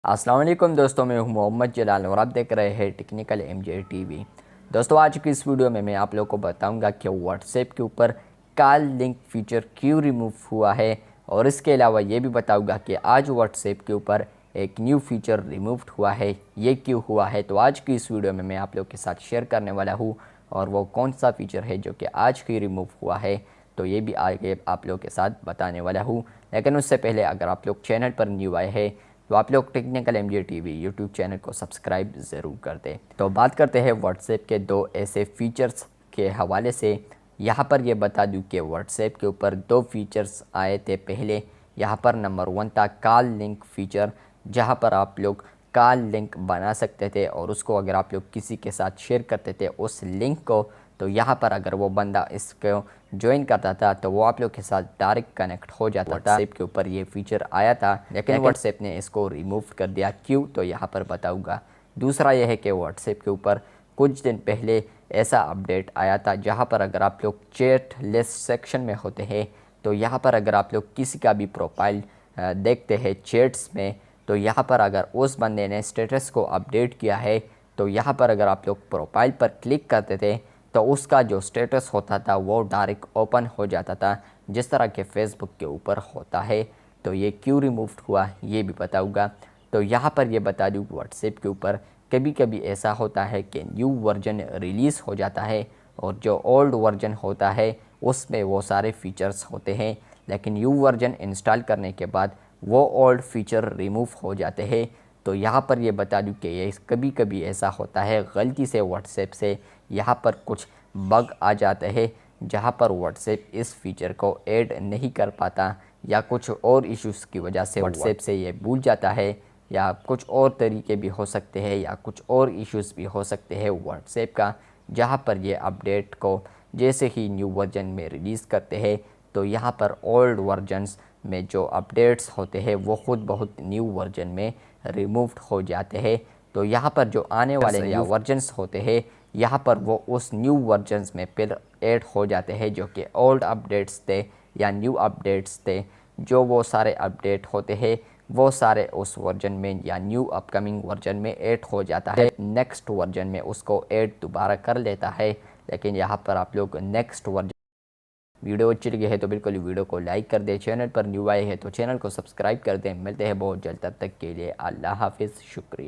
अस्सलाम वालेकुम दोस्तों, मैं हूं मोहम्मद जलाल और आप देख रहे हैं टेक्निकल एमजे टीवी। दोस्तों, आज की इस वीडियो में मैं आप लोगों को बताऊंगा कि व्हाट्सएप के ऊपर कॉल लिंक फीचर क्यों रिमूव हुआ है और इसके अलावा ये भी बताऊंगा कि आज व्हाट्सएप के ऊपर एक न्यू फीचर रिमूव हुआ है, ये क्यों हुआ है। तो आज की इस वीडियो में मैं आप लोग के साथ शेयर करने वाला हूँ और वो कौन सा फीचर है जो कि आज ही रिमूव हुआ है, तो ये भी आगे आप लोग के साथ बताने वाला हूँ। लेकिन उससे पहले अगर आप लोग चैनल पर न्यू आए हैं तो आप लोग technical MJ TV YouTube channel को सब्सक्राइब ज़रूर कर दें। तो बात करते हैं व्हाट्सएप के दो ऐसे फीचर्स के हवाले से। यहाँ पर ये बता दूँ कि व्हाट्सएप के ऊपर दो फीचर्स आए थे पहले। यहाँ पर नंबर 1 था कॉल लिंक फीचर, जहाँ पर आप लोग कॉल लिंक बना सकते थे और उसको अगर आप लोग किसी के साथ शेयर करते थे उस लिंक को, तो यहाँ पर अगर वो बंदा इसको ज्वाइन करता था तो वो आप लोग के साथ डायरेक्ट कनेक्ट हो जाता था। व्हाट्सएप के ऊपर ये फीचर आया था, लेकिन व्हाट्सएप ने इसको रिमूव कर दिया। क्यों, तो यहाँ पर बताऊँगा। दूसरा यह है कि व्हाट्सएप के ऊपर कुछ दिन पहले ऐसा अपडेट आया था जहाँ पर अगर आप लोग चैट लिस्ट सेक्शन में होते हैं तो यहाँ पर अगर आप लोग किसी का भी प्रोफाइल देखते हैं चैट्स में, तो यहाँ पर अगर उस बंदे ने स्टेटस को अपडेट किया है तो यहाँ पर अगर आप लोग प्रोफाइल पर क्लिक करते थे तो उसका जो स्टेटस होता था वो डायरेक्ट ओपन हो जाता था, जिस तरह के फेसबुक के ऊपर होता है। तो ये क्यों रिमूव हुआ ये भी बताऊंगा। तो यहाँ पर ये बता दूँ, व्हाट्सएप के ऊपर कभी कभी ऐसा होता है कि न्यू वर्जन रिलीज़ हो जाता है और जो ओल्ड वर्जन होता है उसमें वो सारे फीचर्स होते हैं, लेकिन न्यू वर्जन इंस्टॉल करने के बाद वो ओल्ड फीचर रिमूव हो जाते हैं। तो यहाँ पर ये बता दूँ कि ये कभी कभी ऐसा होता है गलती से व्हाट्सएप से यहाँ पर कुछ बग आ जाते हैं जहाँ पर व्हाट्सएप इस फीचर को ऐड नहीं कर पाता, या कुछ और इश्यूज़ की वजह से व्हाट्सएप से ये भूल जाता है, या कुछ और तरीके भी हो सकते हैं, या कुछ और इश्यूज़ भी हो सकते हैं व्हाट्सएप का, जहाँ पर ये अपडेट को जैसे ही न्यू वर्जन में रिलीज़ करते हैं तो यहाँ पर ओल्ड वर्जन्स में जो अपडेट्स होते हैं वो खुद बहुत न्यू वर्जन में रिमूव्ड हो जाते हैं। तो यहाँ पर जो आने वाले नया वर्जन्स होते हैं यहाँ पर वो उस न्यू वर्जन्स में फिर ऐड हो जाते हैं जो कि ओल्ड अपडेट्स थे या न्यू अपडेट्स थे। जो वो सारे अपडेट होते हैं वो सारे उस वर्जन में या न्यू अपकमिंग वर्जन में ऐड हो जाता है, नेक्स्ट वर्जन में उसको ऐड दोबारा कर लेता है। लेकिन यहाँ पर आप लोग नेक्स्ट वर्जन वीडियो अच्छी लगी है तो बिल्कुल वीडियो को लाइक कर दें, चैनल पर न्यू आए हैं तो चैनल को सब्सक्राइब कर दें। मिलते हैं बहुत जल्द, तब तक के लिए अल्लाह हाफिज़, शुक्रिया।